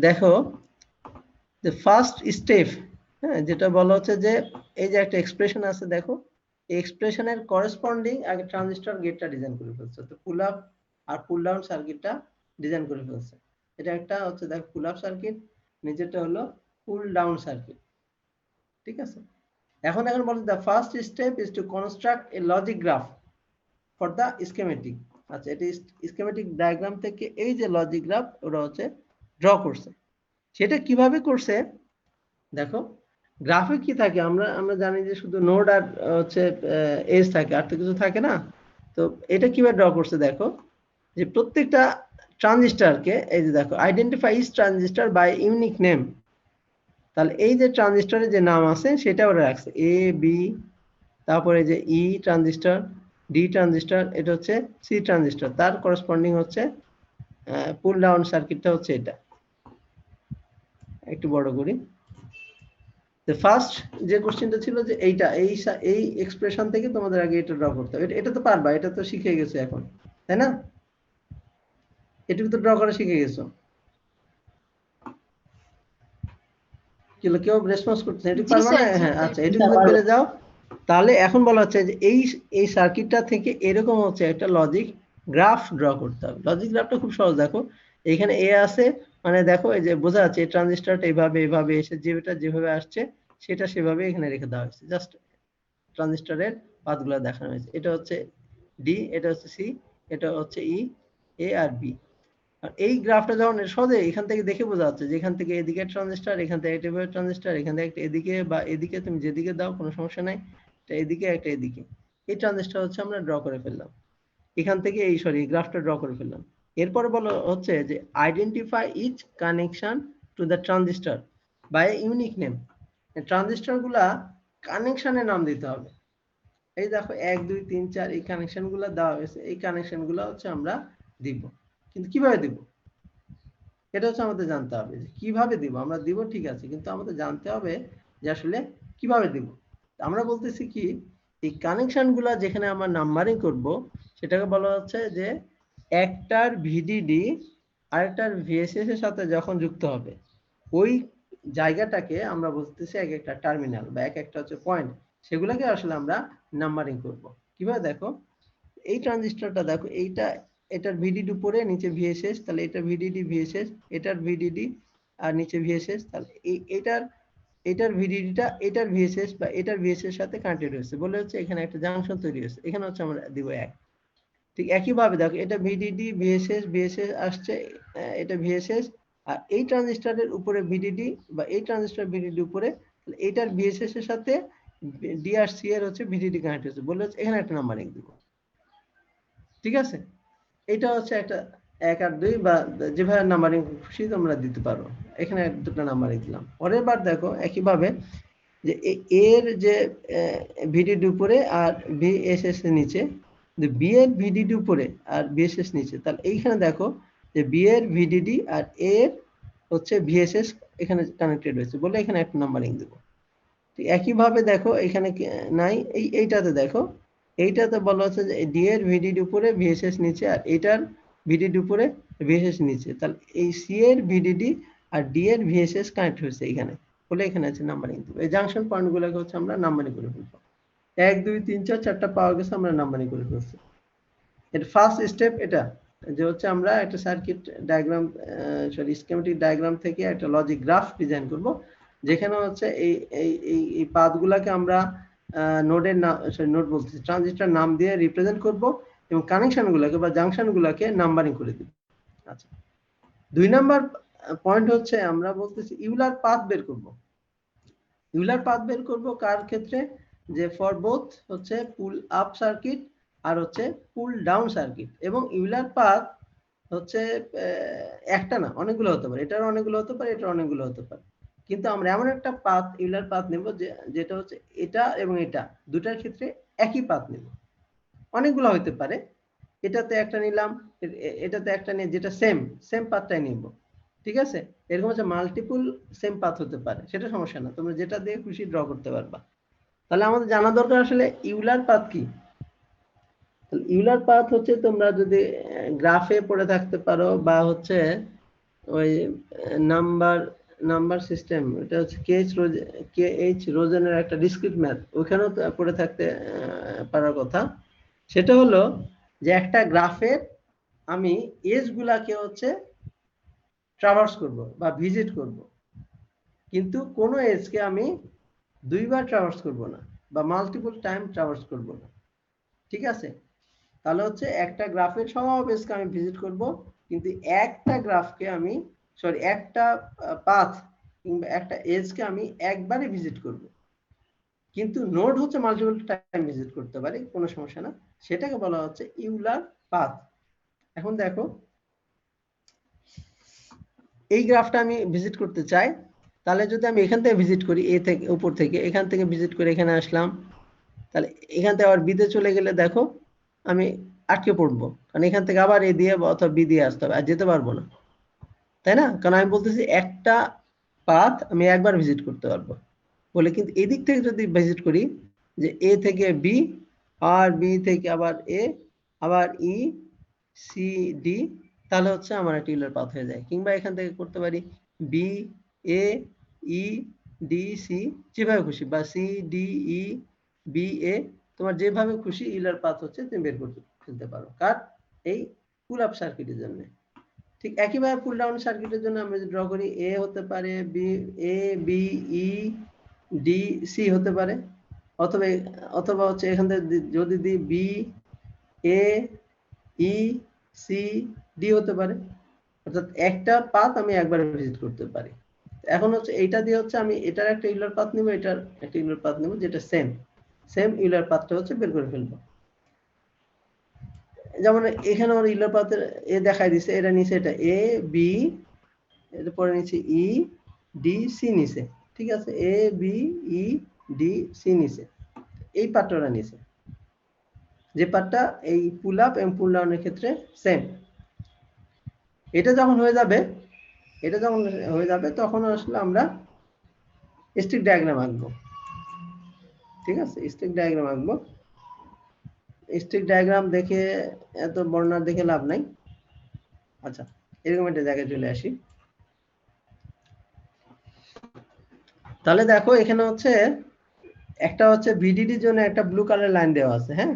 দেখো যে ফার্স্ট স্টেপ, হ্যাঁ, যেটা বলা হচ্ছে যে এই যে একটা এক্সপ্রেশন আছে, দেখো এই এক্সপ্রেশনের করেসপন্ডিং আগে ট্রানজিস্টর গেটটা ডিজাইন করে ফেলছে, তো পুল আপ আর পুল ডাউন সার্কিটটা ডিজাইন করে ফেলছে। এটা একটা হচ্ছে দেখো পুল আপ সার্কিট, নিচেরটা হলো পুল ডাউন সার্কিট। ঠিক আছে, এখন বলতে the first step is two construct A logic graph for the schematic. আচ্ছা, এটা স্কিমেটিক ডায়াগ্রাম থেকে এই যে লজিক গ্রাফ ওরা হচ্ছে ড্র করছে। সেটা কিভাবে করছে দেখো, গ্রাফে কি থাকে, আমরা জানি যে শুধু নোড আর হচ্ছে এজ থাকে, আর তো কিছু থাকে না। তো এটা কিভাবে ড্র করছে দেখো, যে প্রত্যেকটা ট্রানজিস্টরকে এই যে দেখো identify each transistor by unique name. তাহলে এই যে ট্রানজিস্টরের যে নাম আছে সেটা ওরা রাখছে, এ বি, তারপরে যে ই ট্রানজিস্টর, ডি ট্রানজিস্টর, এটা হচ্ছে সি ট্রানজিস্টর, তার করেসপন্ডিং হচ্ছে পুল ডাউন সার্কিটটা হচ্ছে এটা। একটু বড় করি। ফার্স্ট যে কোশ্চেনটা ছিল যে এই এক্সপ্রেশন থেকে তোমাদের আগে এটা ড্র করতে হবে। এটা তো পারবা, এটা তো শিখে গেছো এখন, তাই না? এটুকু তো ড্র করা শিখে গেছো। কেউ রেসপন্স করতেছে, এটুকু পারবা না? হ্যাঁ, আচ্ছা, এটুকু পেরে যাও। তাহলে এখন বলা হচ্ছে যে এই সার্কিটটা থেকে এরকম হচ্ছে একটা লজিক গ্রাফ ড্র করতে হবে। লজিক গ্রাফটা খুব সহজ, দেখো এখানে এ আছে, মানে দেখো এই যে বোঝা যাচ্ছে এই ট্রানজিস্টরটা এইভাবে এসে যেভাবে আসছে সেটা সেভাবে এখানে রেখে দেওয়া হয়েছে। জাস্ট ট্রানজিস্টরের পাথগুলো দেখানো হয়েছে। এটা হচ্ছে ডি, এটা হচ্ছে সি, এটা হচ্ছে ই, এ আর বি। আর এই গ্রাফটা যখন সহজে এখান থেকে দেখে বোঝা যাচ্ছে যে এখান থেকে এদিকে ট্রানজিস্টর, এখান থেকে এটা ট্রানজিস্টর, এখান থেকে একটা এদিকে বা এদিকে, তুমি যেদিকে দাও কোনো সমস্যা নাই, এটা এদিকে একটা এদিকে, এই ট্রানজিস্টর হচ্ছে আমরা ড্র করে ফেললাম এখান থেকে, এই গ্রাফটা ড্র করে ফেললাম। এরপরে বলা হচ্ছে যে identify each connection to the transistor by unique name. Transistor গুলা কানেকশনের নাম দিতে হবে। এই দেখো 1 2 3 4 এই কানেকশন গুলা দেওয়া হয়েছে, এই কানেকশন গুলা হচ্ছে আমরা দিব। কিন্তু কিভাবে দিব এটা হচ্ছে আমাদের জানতে হবে, যে কিভাবে দিব। আমরা দিব ঠিক আছে, কিন্তু আমাদের জানতে হবে যে আসলে কিভাবে দিব। আমরা বলতেছি কি, এই কানেকশন গুলা যেখানে আমরা নাম্বারিং করব সেটাকে বলা হচ্ছে যে একটার ভিডিডি আরেকটার ভিএসএস এর সাথে যখন যুক্ত হবে ওই জায়গাটাকে আমরা বলতেছি এক একটা টার্মিনাল বা এক একটা হচ্ছে পয়েন্ট, সেগুলোকে আসলে আমরা নাম্বারিং করব। কিভাবে দেখো, এই ট্রানজিস্টরটা দেখো, এটার ভিডিডি উপরে, নিচে ভিএসএস, তাহলে এটা ভিডিডি ভিএসএস, এটার ভিডিডি আর নিচে ভিএসএস, তাহলে এটার ভিডিডিটা এটার ভিএসএস বা এটার ভিএসএস এর সাথে কানেক্টেড হয়েছে বলে হচ্ছে এখানে একটা জাংশন তৈরি হয়েছে, এখানে হচ্ছে আমরা দিব 1। ঠিক একই ভাবে দেখো, এটা ভিডিডি ভিএসএস আসছে, এটা ভিএসএস, আর এই ট্রানজিস্টরের উপরে ভিডিডি বা এই ট্রানজিস্টর ভিডিডি উপরে, তাহলে এটার ভিএসএস এর সাথে ডি আর সি এর হচ্ছে ভিডিডি কানেক্ট হয়েছে বলে হচ্ছে এখানে একটা নাম্বারিং দিব। ঠিক আছে, এটা হচ্ছে একটা 1 আর 2 বা যেভাবে নাম্বারিং খুশি তোমরা দিতে পারো। এখানে দুটো নাম্বারিং দিলাম। পরের বার দেখো একইভাবে যে এর যে ভিডিডি উপরে আর ভিএসএস এর নিচে, বি এর ভিডিডি উপরে আর ভিএসএস নিচে, তাহলে এইখানে দেখো যে বি এর ভিডিডি আর এ এর হচ্ছে ভিএসএস এখানে কানেক্টেড হয়েছে বলে এখানে একটা নাম্বারিং দেবো। ঠিক একইভাবে দেখো এখানে নাই, এইটাতে দেখো, এইটাতে বলা হচ্ছে যে ডি এর ভিডিডি উপরে ভিএসএস নিচে আর এটার ভিডিডি উপরে ভিএসএস নিচে, তাহলে এই সি এর ভিডিডি আর ডি এর ভিএসএস কানেক্ট হয়েছে এখানে বলে এখানে আছে নাম্বারিং দেবো। এই জাংশন পয়েন্টগুলোকে হচ্ছে আমরা নাম্বারিং করে ফেলবো। 1 2 3 4 4টা পাওয়া গেছে, আমরা নাম্বারিং করে ফেলছি। এর ফার্স্ট স্টেপ এটা যে হচ্ছে আমরা একটা circuit diagram sorry schematic diagram থেকে একটা লজিক গ্রাফ ডিজাইন করব, যেখানে হচ্ছে এই পাথগুলোকে আমরা নোডের নাম সরি নোড বলতেছি ট্রানজিস্টর নাম দিয়ে রিপ্রেজেন্ট করব এবং কানেকশনগুলোকে বা জাংশনগুলোকে নাম্বারিং করে দেব। আচ্ছা, 2 নাম্বার পয়েন্ট হচ্ছে আমরা বলতেছি ইউলার পাথ বের করব। ইউলার পাথ বের করব কার ক্ষেত্রে, যে ফর বোথ হচ্ছে পুল আপ সার্কিট আর হচ্ছে পুল ডাউন সার্কিট, এবং ইউলার পাথ হচ্ছে একটা না অনেকগুলো হতে পারে, এটার অনেকগুলো হতে পারে, এটার অনেকগুলো হতে পারে, কিন্তু আমরা এমন একটা পাথ ইউলার পাথ নেব যেটা হচ্ছে এটা এবং এটা দুটার ক্ষেত্রে একই পাথ নেব। অনেকগুলো হতে পারে, এটাতে একটা নিলাম, এটাতে একটা নিয়ে যেটা সেম পাথটাই নিব, ঠিক আছে। এরকম হচ্ছে মাল্টিপল সেম পাথ হতে পারে, সেটা সমস্যা না, তোমরা যেটা দিয়ে খুশি ড্র করতে পারবা। তাহলে আমাদের জানা দরকার আসলে ইউলার পাথ কি। ইউলার পাথ হচ্ছে তোমরা যদি গ্রাফে পড়ে থাকতে পারো বা হচ্ছে ওই নাম্বার সিস্টেম, এটা হচ্ছে কেএইচ রোজেনের একটা ডিসক্রিট ম্যাথ, ওখানেও পড়ে থাকতে পারার কথা। সেটা হলো যে একটা গ্রাফের আমি এজ গুলাকে হচ্ছে ট্রাভার্স করব বা ভিজিট করব, কিন্তু কোনো এজকে আমি দুইবার ট্রাভার্স করব না বা মাল্টিপল টাইম ট্রাভার্স করব না, ঠিক আছে। তাহলে হচ্ছে একটা গ্রাফের সব এজকে আমি ভিজিট করব, কিন্তু একটা গ্রাফকে আমি একটা পাথ কিংবা একটা এজকে আমি একবারই ভিজিট করব, কিন্তু নোড হচ্ছে মাল্টিপল টাইম ভিজিট করতে পারি, কোনো সমস্যা না, সেটাকে বলা হচ্ছে ইউলার পাথ। এখন দেখো এই গ্রাফটা আমি ভিজিট করতে চাই, তাহলে যদি আমি এখান থেকে ভিজিট করি, এ থেকে উপর থেকে এখান থেকে ভিজিট করে এখানে আসলাম, তাহলে এখান থেকে আবার বিতে চলে গেলে দেখো আমি আটকে পড়বো, কারণ এখান থেকে আবার এ দিয়ে অথবা বি দিয়ে আসতে হবে, আর যেতে পারবো না, তাই না। কারণ আমি বলতেছি একটা পাথ আমি একবার ভিজিট করতে পারবো বলে, কিন্তু এদিক থেকে যদি ভিজিট করি যে এ থেকে বি আর বি থেকে আবার এ আবার ই সি ডি, তাহলে হচ্ছে আমার একটা ইউলার পাথ হয়ে যায়। কিংবা এখান থেকে করতে পারি B A E D C, যেভাবে খুশি, বা C D E B A, তোমার যেভাবে খুশি ইউলার পাথ হচ্ছে তুমি বের করতে ফেলতে পারো, কার এই পুল আপ সার্কিটের জন্য। ঠিক একইভাবে পুল ডাউন সার্কিটের জন্য আমরা যদি ড্র করি, এ হতে পারে B A B E D C হতে পারে, অথবা হচ্ছে এখান থেকে যদি দিই B A E C D হতে পারে, অর্থাৎ একটা পাথ আমি একবার ভিজিট করতে পারি। এখন হচ্ছে এইটা দিয়ে হচ্ছে আমি এটার একটা ইউলার পাথ নেব, এটার একটা ইউলার পাথ নেব, যেটা সেম ইউলার পাথটা হচ্ছে বের করে ফেলবো। যেমন এখানে আমার ইউলার পাথের এ দেখাই দিছে, এটা নিচে এটা এ বি, এরপরে নিচে ই ডি সি নিচে, ঠিক আছে, A B E D C নিচে, এই পার্টটা ওরা নিচে, যে পার্টটা এই পুল আপ এবং পুল ডাউনের ক্ষেত্রে সেম। এটা যখন হয়ে যাবে তখন আসলে আমরা স্টিক ডায়াগ্রাম আঁকবো, ঠিক আছে। স্টিক ডায়াগ্রাম আঁকবো, স্টিক ডায়াগ্রাম দেখে এত বর্ণনা দেখে লাভ নাই। আচ্ছা, এরকম একটা জায়গায় চলে আসি। তাহলে দেখো এখানে হচ্ছে একটা হচ্ছে ভিডিডির জন্য একটা ব্লু কালার লাইন দেওয়া আছে, হ্যাঁ,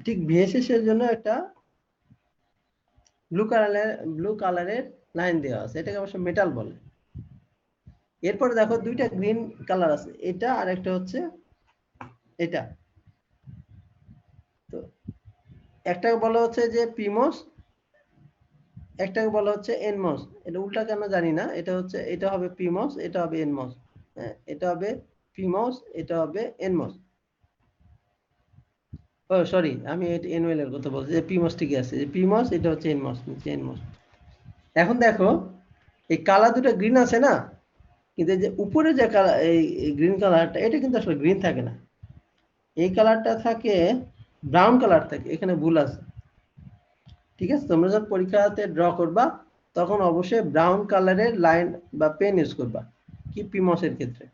ঠিক ভিএসএস এর জন্য একটা ব্লু কালারের লাইন দেওয়া আছে, এটাকে অবশ্য মেটাল বলে। এরপরে দেখো দুইটা গ্রিন কালার আছে, এটা আর একটা হচ্ছে এটা। তো একটাকে বলা হচ্ছে যে পিমস, একটাকে বলা হচ্ছে এনমস। এটা উল্টা কেন জানি না, এটা হবে পিমস, এটা হবে এনমস, হ্যাঁ, এটা হবে পিমস, এটা হবে এনমস। ও সরি, আমি এটা এনওয়েল এর কথা বলছি, যে পিমস ঠিকই আছে, যে পিমস, এটা হচ্ছে এনমস, নিচে এনমস। এখন দেখো এই কালার দুটো গ্রিন আছে না, কিন্তু এই যে উপরে যে কালার এই গ্রিন কালারটা, এটা কিন্তু আসলে গ্রিন থাকে না, এই কালারটা থাকে ব্রাউন কালার থাকে, এখানে ভুল আছে। ঠিক আছে, তোমরা যখন পরীক্ষাতে ড্র করবা তখন অবশ্যই ব্রাউন কালারের লাইন বা পেন ইউজ করবা কি পিমস এর ক্ষেত্রে।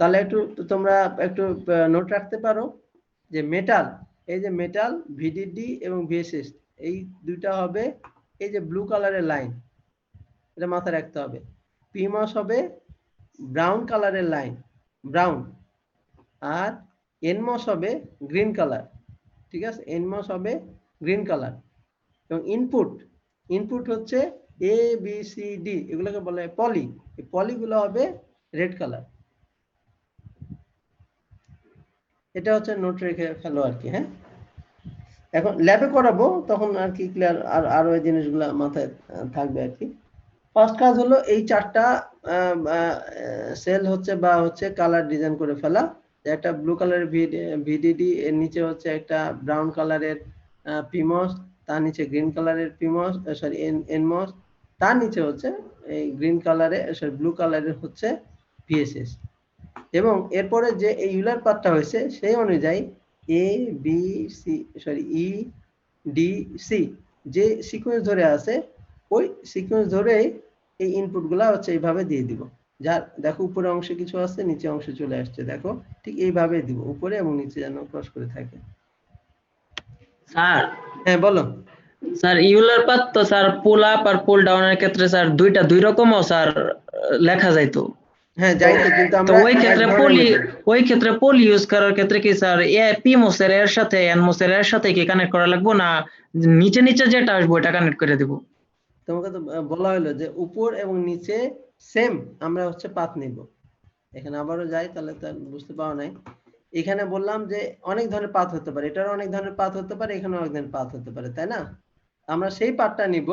তাহলে একটু তোমরা একটু নোট রাখতে পারো যে মেটাল, এই যে মেটাল ভিডিডি এবং ভিএসএস এই দুইটা হবে এই যে ব্লু কালারের লাইন, এটা মাথায় রাখতে হবে। পিমস হবে ব্রাউন কালারের লাইন, ব্রাউন, আর এনমস হবে গ্রিন কালার। ঠিক আছে, এনমস হবে গ্রিন কালার। এবং ইনপুট, ইনপুট হচ্ছে এ বি সি ডি, এগুলোকে বলে পলি, এই পলিগুলো হবে রেড কালার। এটা হচ্ছে নোট রেখে ফেলো আর কি। হ্যাঁ, এখন ল্যাবে করাবো তখন আর কি ক্লিয়ার, আর আরো এই জিনিসগুলো মাথায় থাকবে আর কি। ফার্স্ট কাজ হলো এই চারটা সেল হচ্ছে বা হচ্ছে কালার ডিজাইন করে ফেলা। একটা ব্লু কালারের ভিডিডি, এর নিচে হচ্ছে একটা ব্রাউন কালারের পিমস, তার নিচে গ্রিন কালারের পিমস, সরি এনমস, তার নিচে হচ্ছে এই গ্রিন কালারের সরি ব্লু কালারের হচ্ছে ভিএসএস। এবং এরপরে যে এই ইউলার পাথটা হয়েছে সেই অনুযায়ী A B C sorry E D C যে সিকোয়েন্স ধরে আছে ওই সিকোয়েন্স ধরেই এই ইনপুট গুলা হচ্ছে এইভাবে দিয়ে দিব। যার দেখো উপরে অংশে কিছু আছে, নিচে অংশে চলে আসছে, দেখো ঠিক এইভাবে দিব, উপরে এবং নিচে যেন ক্রস করে থাকে। স্যার হ্যাঁ বলো। স্যার ইউলার পাথ তো স্যার পুল আপ আর পুল ডাউনের ক্ষেত্রে স্যার দুইটা দুই রকমও স্যার লেখা যাইতো। হ্যাঁ যাইতো, কিন্তু তো আমরা ওই ক্ষেত্রে পলি ইউজ করার ক্ষেত্রে কি স্যার পি মোসের এর সাথে এন মোসের এর সাথে কি কানেক্ট করা লাগবে না নিচে নিচে যেটা আসবে ওটা কানেক্ট করে দেব? তোমাকে তো বলা হলো যে উপর এবং নিচে সেম আমরা হচ্ছে পাথ নিব। এখানে আবারও যাই, তাহলে তো বুঝতে পাওয়া নাই। এখানে বললাম যে অনেক ধরনের পাথ হতে পারে, এটারও অনেক ধরনের পাথ হতে পারে, এখানে অনেক ধরনের পাথ হতে পারে, তাই না? আমরা সেই পাথটা নিব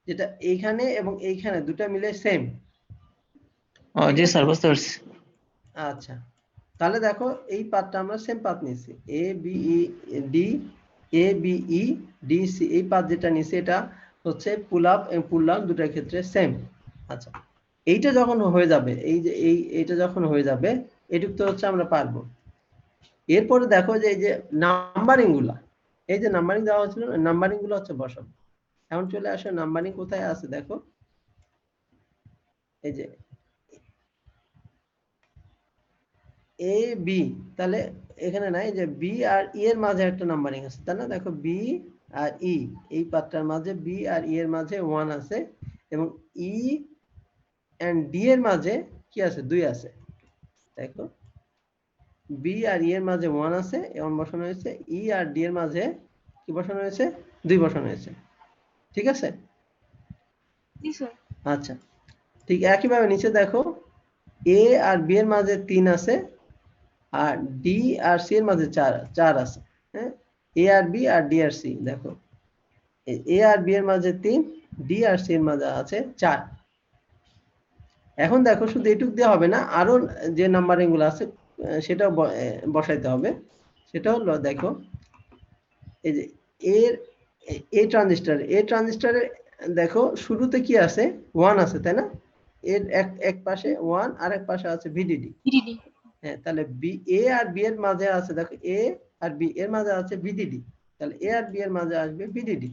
যেটা এইখানে এবং এইখানে দুটো মিলে সেম। ও জি স্যার, বুঝতে পারছি। আচ্ছা, তাহলে দেখো এই পাথটা আমরা সেম পাথ নিয়েছি, A B E D C, এই পাথ যেটা নিয়েছি এটা হচ্ছে পুল আপ এবং পুল ডাউন দুটার ক্ষেত্রে সেম। আচ্ছা, এইটা যখন হয়ে যাবে, এই যে এইটা যখন হয়ে যাবে এটুক তো হচ্ছে আমরা পারবো। এরপরে দেখো যে এই যে নাম্বারিং গুলা, এই যে নাম্বারিং দেওয়া হয়েছিল, নাম্বারিং গুলো হচ্ছে বসাবো। এখন চলে আসো, নাম্বারিং কোথায় আছে দেখো, এই যে এ বি, তাহলে এখানে নাই যে বি আর ই এর মাঝে একটা নাম্বারিং আছে, তাই না? দেখো বি আর ই, এই পার্টটার মাঝে বি আর ই এর মাঝে 1 আছে, এবং ই এন্ড ডি এর মাঝে কি আছে? 2 আছে। দেখো বি আর ই এর মাঝে 1 আছে, এবং বসানো হয়েছে, ই আর ডি এর মাঝে কি বসানো হয়েছে? 2 বসানো হয়েছে। ঠিক আছে? জি স্যার। আচ্ছা, ঠিক একইভাবে নিচে দেখো এ আর বি এর মাঝে 3 আছে, আর ডি আর সি এর মাঝে 4 আছে। হ্যাঁ, এ আর বি আর ডি আর সি, দেখো এ আর বি এর মাঝে 3, ডি আর সি এর মাঝে আছে 4। এখন দেখো শুধু এটুক দেওয়া হবে না, আরো যে নাম্বারিং গুলো আছে সেটাও বসাইতে হবে। সেটা হলো দেখো এই যে এর এ ট্রানজিস্টরের দেখো শুরুতে কি আছে? 1 আছে, তাই না? এর এক পাশে 1 আর এক পাশে আছে ভিডিডি। ভিডিডি। হ্যাঁ, তাহলে বি এ আর বি এর মাঝে আছে, দেখো এ আর বি এর মাঝে আছে ভিডিডি, তাহলে এ আর বি এর মাঝে আসবে ভিডিডি।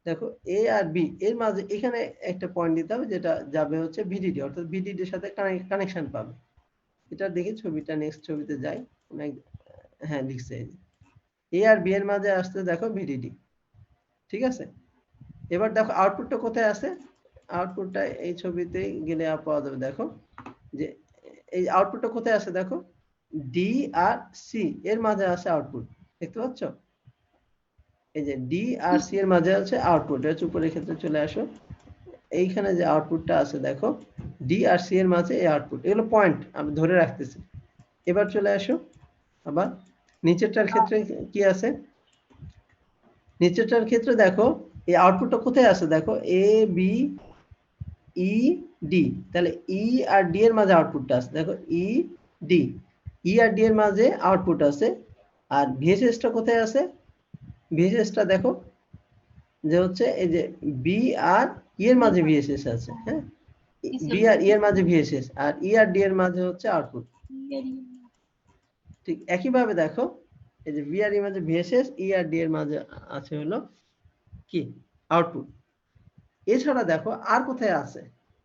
দেখো এ আর বি এর মাঝে এখানে একটা পয়েন্ট দিতে হবে, যেটা যাবে হচ্ছে ভিডিডি, অর্থাৎ ভিডিডির সাথে কানেকশন পাবে। এটা দেখি ছবিটা, নেক্সট ছবিতে যাই। হ্যাঁ লিখছে, এ আর বি এর মাঝে আসছে দেখো ভিডিডি। ঠিক আছে, এবার দেখো আউটপুটটা কোথায় আছে? আউটপুটটা এই ছবিতে গেলে পাওয়া যাবে। দেখো যে এই আউটপুটটা কোথায় আছে? দেখো ডি আর সি এর মাঝে আছে আউটপুট, দেখতে পাচ্ছ? এই যে ডি আর সি এর মাঝে আছে আউটপুট, এর উপরের ক্ষেত্রে চলে আসো, এইখানে যে আউটপুটটা আছে দেখো ডি আর সি এর মাঝে এই আউটপুট, এগুলো পয়েন্ট আমি ধরে রাখতেছি। এবার চলে আসো আবার নিচেরটার ক্ষেত্রে কি আছে? নিচেরটার ক্ষেত্রে দেখো এই আউটপুটটা কোথায় আছে? দেখো এ বি ই ডি, তাহলে ই আর ডি এর মাঝে আউটপুটটা আছে, দেখো ই ডি, ই আর ডি এর মাঝে আউটপুট আছে। আর ভিএসএস টা কোথায় আছে? ভিএসএস টা দেখো যে হচ্ছে এই যে বি আর ই এর মাঝে ভিএসএস আছে। হ্যাঁ, বি আর ই এর মাঝে ভিএসএস, আর ই আর ডি এর মাঝে হচ্ছে আউটপুট। ঠিক একইভাবে দেখো এই যে ভি আর ই মাঝে ভিএসএস, ই আর ডি এর মাঝে আছে হলো কি আউটপুট। এছাড়া দেখো আর কোথায় আছে,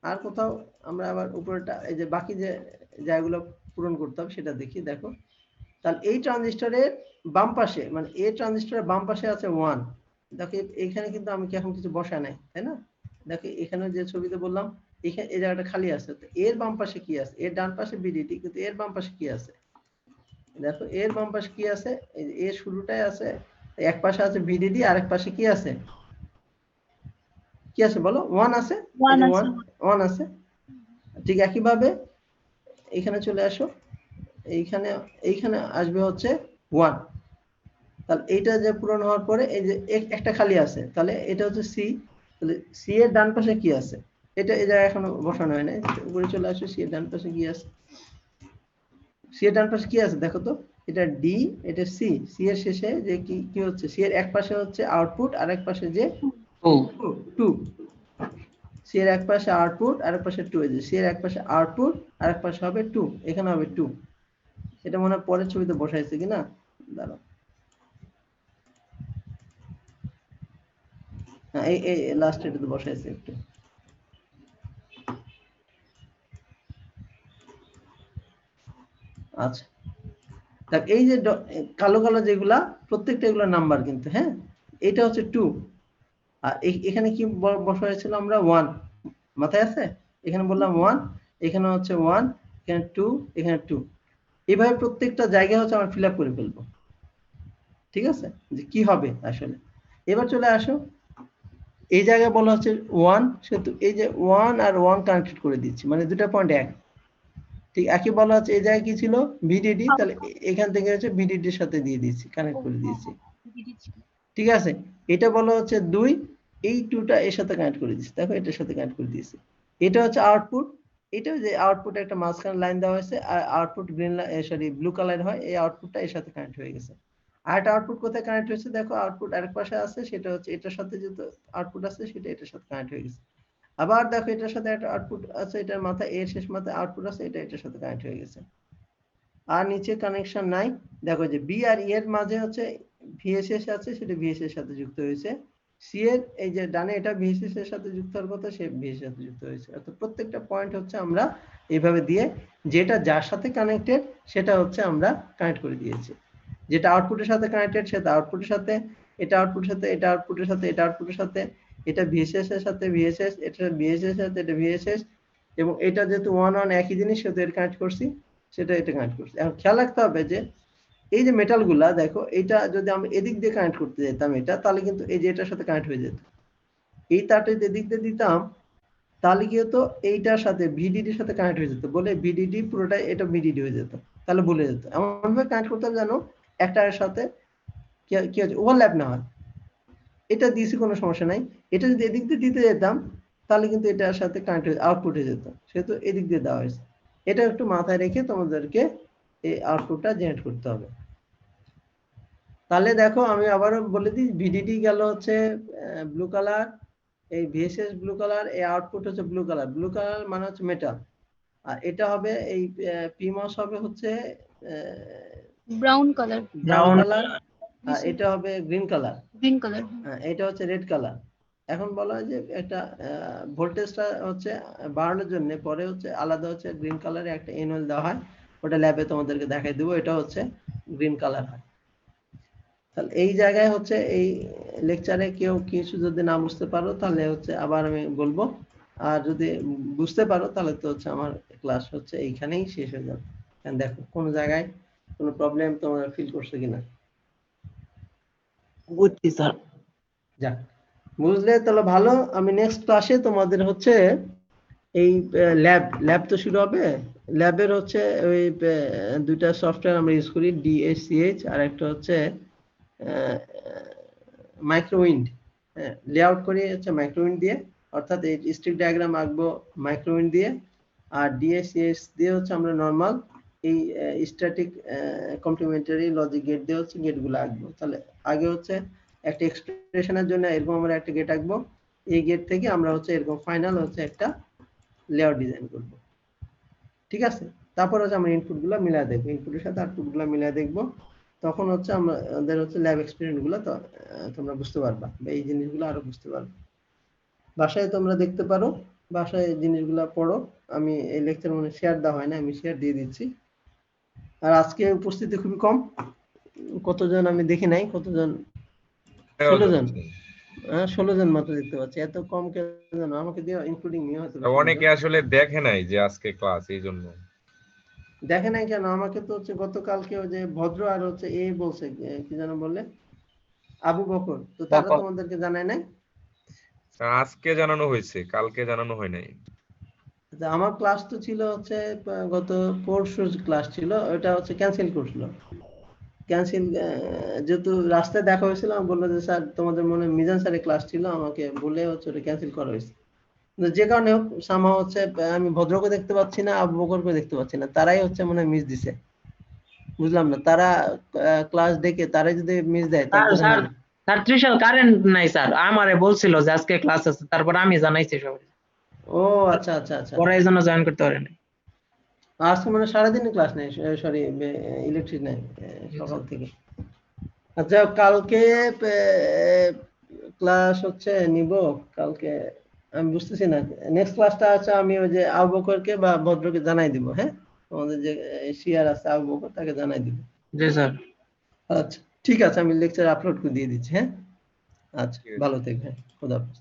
আর কোথাও আমরা আবার উপরেটা এই যে বাকি যে জায়গাগুলো পূরণ করতে হবে সেটা দেখি। দেখো তাহলে এই ট্রানজিস্টরের বাম পাশে মানে এ ট্রানজিস্টরের বাম পাশে আছে 1। দেখো এখানে কিন্তু আমি কি এখন কিছু বসাই নাই, তাই না? দেখো এখানে যে ছবিতে বললাম এখানে এই জায়গাটা খালি আছে, তো এর বাম পাশে কি আছে? এর ডান পাশে বিডিটি, কিন্তু এর বাম পাশে কি আছে? দেখো এর বাম পাশে কি আছে? এই যে এর শুরুটাই আছে, এক পাশে আছে ভিডিডি আর এক পাশে কি আছে? কি আছে বলো? 1 আছে, এই যে 1 আছে। ঠিক একইভাবে এখানে চলে আসো, এইখানে আসবে হচ্ছে 1। তাহলে এইটা যে পূরণ হওয়ার পরে এই যে একটা খালি আছে, তাহলে এটা হচ্ছে সি। তাহলে সি এর ডান পাশে কি আছে? এটা এই জায়গায় এখনো বসানো হয় নাই, উপরে চলে আসো। সি এর ডান পাশে কি আছে? সি এর ডান পাশে কি আছে দেখো তো? এটা ডি, এটা সি। সি এর শেষে যে কি হচ্ছে? সি এর এক পাশে হচ্ছে আউটপুট আর এক পাশে যে 2। সি এর এক পাশে আউটপুট আর এক পাশে 2। এই যে সি এর এক পাশে আউটপুট আর এক পাশে হবে 2, এখানে হবে 2। এটা মনে হয় পরের ছবিতে বসাইছে কিনা, দাঁড়াও। হ্যাঁ, এই লাস্ট এটাতে বসাইছে একটু। আচ্ছা, দেখ এই যে কালো কালো যেগুলা প্রত্যেকটা এগুলো নাম্বার কিন্তু, হ্যাঁ এটা হচ্ছে 2। আর এখানে কি বসা হয়েছিল আমরা? 1, মাথায় আছে? এখানে বললাম 1, এখানে হচ্ছে 1, এখানে 2, এখানে 2। এইভাবে প্রত্যেকটা জায়গায় হচ্ছে আমরা ফিল আপ করে ফেলবো। ঠিক আছে, যে কি হবে আসলে। এবার চলে আসো, এই জায়গায় বলা হচ্ছে 1, সেহেতু এই যে 1 আর 1 কানেক্টেড করে দিচ্ছি, মানে দুটা পয়েন্ট এক। ঠিক একই বলা হচ্ছে এই জায়গায় কি ছিল? ভিডিডি, তাহলে এখান থেকে হচ্ছে ভিডিডির সাথে দিয়ে দিচ্ছি, কানেক্ট করে দিয়েছি। ঠিক আছে, এটা বলা হচ্ছে 2, এই 2টা এর সাথে কানেক্ট করে দিচ্ছি। দেখো এটার সাথে কানেক্ট করে দিয়েছি। এটা হচ্ছে আউটপুট, এটা যে আউটপুটে একটা মাঝখানে লাইন দেওয়া হয়েছে, আর output green sorry blue colour হয়, এই আউটপুটটা এর সাথে কানেক্ট হয়ে গেছে। আর একটা আউটপুট কোথায় কানেক্ট হয়েছে দেখো? আউটপুট আরেক পাশে আছে, সেটা হচ্ছে এটার সাথে যে আউটপুট আছে সেটা এটার সাথে কানেক্ট হয়ে গেছে। আবার দেখো এটার সাথে একটা আউটপুট আছে, এটার মাথায় এর শেষ মাথায় আউটপুট আছে, এটা এটার সাথে কানেক্ট হয়ে গেছে। আর নিচে কানেকশন নাই। দেখো যে বি আর ই এর মাঝে হচ্ছে ভিএসএস আছে, সেটা ভিএসএস এর সাথে যুক্ত হয়েছে। সি এর এই যে ডানে এটা ভিএসএস এর সাথে যুক্ত হওয়ার কথা, সে ভিএসএস এর সাথে যুক্ত হয়েছে। অর্থাৎ প্রত্যেকটা পয়েন্ট হচ্ছে আমরা এইভাবে দিয়ে যেটা যার সাথে কানেক্টেড সেটা হচ্ছে আমরা কানেক্ট করে দিয়েছি। যেটা আউটপুটের সাথে কানেক্টেড সেটা আউটপুটের সাথে, এটা আউটপুটের সাথে, এটা আউটপুটের সাথে, এটা আউটপুটের সাথে, এটা ভিএসএস এর সাথে ভিএসএস, এটা ভিএসএস এর সাথে এটা ভিএসএস, এবং এটা যেহেতু 1 1 একই জিনিস সেহেতু এর কানেক্ট করছি, সেটা এটা কানেক্ট করছি। এখন খেয়াল রাখতে হবে যে এই যে মেটাল গুলা দেখো, এটা যদি আমরা এদিক দিয়ে কানেক্ট করতে যেতাম এটা, তাহলে কিন্তু এই যে এটার সাথে কানেক্ট হয়ে যেত। এই তারটা যদি এদিক দিয়ে দিতাম তাহলে কি হতো? এইটার সাথে ভিডিডির সাথে কানেক্ট হয়ে যেত, বলে ভিডিডি পুরোটাই এটা ভিডিডি হয়ে যেত, তাহলে ভুলে যেত। এমন ভাবে কানেক্ট করতে হবে যেন একটার সাথে কি হচ্ছে ওভারল্যাপ না হয়। এটা দিয়েছি কোনো সমস্যা নাই। এটা যদি এদিক দিয়ে দিতে যেতাম তাহলে কিন্তু এটার সাথে কানেক্ট হয়ে আউটপুট হয়ে যেত, সেহেতু এদিক দিয়ে দেওয়া হয়েছে। এটা একটু মাথায় রেখে তোমাদেরকে এই আউটপুটটা জেনারেট করতে হবে। তাহলে দেখো আমি আবারও বলে দিই, ভিডিডি গেল হচ্ছে ব্লু কালার, এই ভিএসএস ব্লু কালার, এই আউটপুট হচ্ছে ব্লু কালার। ব্লু কালার মানে হচ্ছে মেটাল। আর এটা হবে এই পিমস হবে হচ্ছে ব্রাউন কালার। ব্রাউন কালার, আর এটা হবে গ্রিন কালার। Green colour. এটা হচ্ছে রেড কালার। এখন বলা হয় যে একটা ভোল্টেজটা হচ্ছে বাড়ানোর জন্য পরে হচ্ছে আলাদা হচ্ছে গ্রিন কালারে একটা এনওএল দেওয়া হয়, ওটা ল্যাবে তোমাদেরকে দেখাই দেবো। এটা হচ্ছে গ্রিন কালার হয়। তাহলে এই জায়গায় হচ্ছে এই লেকচারে কেউ কিছু যদি না বুঝতে পারো তাহলে হচ্ছে আবার আমি বলবো, আর যদি বুঝতে পারো তাহলে তো হচ্ছে আমার ক্লাস হচ্ছে এইখানেই শেষ হয়ে যাবে। দেখো কোন জায়গায় কোনো প্রবলেম তোমরা ফিল করছো কিনা। বুঝছি স্যার। যাক, বুঝলে তাহলে ভালো। আমি নেক্সট ক্লাসে তোমাদের হচ্ছে এই ল্যাব তো শুরু হবে। ল্যাবের হচ্ছে ওই দুইটা সফটওয়্যার আমরা ইউজ করি, ডিএসসিএইচ আর একটা হচ্ছে মাইক্রোউইন্ড। লেআউট করি হচ্ছে মাইক্রোউইন্ড দিয়ে, অর্থাৎ এই স্টিক ডায়াগ্রাম আঁকবো মাইক্রোউইন্ড দিয়ে, আর ডিএসসিএইচ দিয়ে হচ্ছে আমরা নরমাল এই স্ট্যাটিক কমপ্লিমেন্টারি লজিক গেট দিয়ে হচ্ছে গেটগুলো আঁকবো। তাহলে আগে হচ্ছে একটা এক্সপ্রেশনের জন্য এরকম আমরা একটা গেট আঁকবো, এই গেট থেকে আমরা হচ্ছে এরকম ফাইনাল হচ্ছে একটা লেআউট ডিজাইন করব। ঠিক আছে, তারপর হচ্ছে আমরা ইনপুট গুলো মিলাই দেখবো, ইনপুটের সাথে আউটপুট গুলো মিলাই দেখবো। তখন হচ্ছে আমাদের হচ্ছে ল্যাব এক্সপেরিমেন্ট গুলো তো তোমরা বুঝতে পারবা, বা এই জিনিসগুলো আরো বুঝতে পারবে। বাসায় তোমরা দেখতে পারো, বাসায় এই জিনিসগুলো পড়ো। আমি এই লেকচার মনে শেয়ার দেওয়া হয় না, আমি শেয়ার দিয়ে দিচ্ছি। আর আজকে উপস্থিতি খুবই কম, কতজন আমি দেখি নাই, কতজন 16 জন, 16 জন মাত্র দেখতে পাচ্ছি। এত কম কেন? আমাকে দিয়ে ইনক্লুডিং মি হয়তো অনেকে আসলে দেখে নাই যে আজকে ক্লাস, এই জন্য। দেখে নাই কেন? আমাকে তো হচ্ছে গতকালকে ওই যে ভদ্র আর হচ্ছে এই বলছে, কি যেন বললে, আবু বকর, তো তারা বকর। তোমাদেরকে জানায় নাই? আজকে জানানো হয়েছে, কালকে জানানো হয় নাই। আমার ক্লাস তো ছিল হচ্ছে গত পরশু ক্লাস ছিল, ওটা হচ্ছে ক্যান্সেল করছিল। ক্যান্সেল যেহেতু রাস্তায় দেখা হয়েছিল, আমি বললো যে স্যার তোমাদের মনে হয় মিজান স্যারের ক্লাস ছিল, আমাকে বলে হচ্ছে ওটা ক্যান্সেল করা হয়েছে। যে কারণে হোক সামহাও হচ্ছে আমি ভদ্রকে দেখতে পাচ্ছি না, আবু বকরকে দেখতে পাচ্ছি না, তারাই হচ্ছে মনে হয় মিস দিছে। বুঝলাম না, তারা ক্লাস ডেকে তারাই যদি মিস দেয় স্যার তাহলে স্যার স্যার ত্রিশাল কারেন্ট নাই স্যার, আমারে বলছিল যে আজকে ক্লাস আছে, তারপর আমি জানাইছি সবাই, ও আচ্ছা আচ্ছা আচ্ছা। ওরা এই জন্য জয়েন করতে পারে না। আজকে মানে সারাদিনই ক্লাস নেই, সরি ইলেকট্রিক নেই সকাল থেকে। আচ্ছা কালকে ক্লাস হচ্ছে নিব কালকে, আমি বুঝতেছি না। নেক্সট ক্লাসটা আছে আমি ওই যে আবু বকরকে বা ভদ্রকে জানাই দিব, হ্যাঁ আমাদের যে শিয়ার আছে আবু বকর, তাকে জানাই দিব। জি স্যার। আচ্ছা ঠিক আছে, আমি লেকচার আপলোড করে দিয়ে দিচ্ছি। হ্যাঁ আচ্ছা, ভালো থাকবেন, খোদা হাফেজ।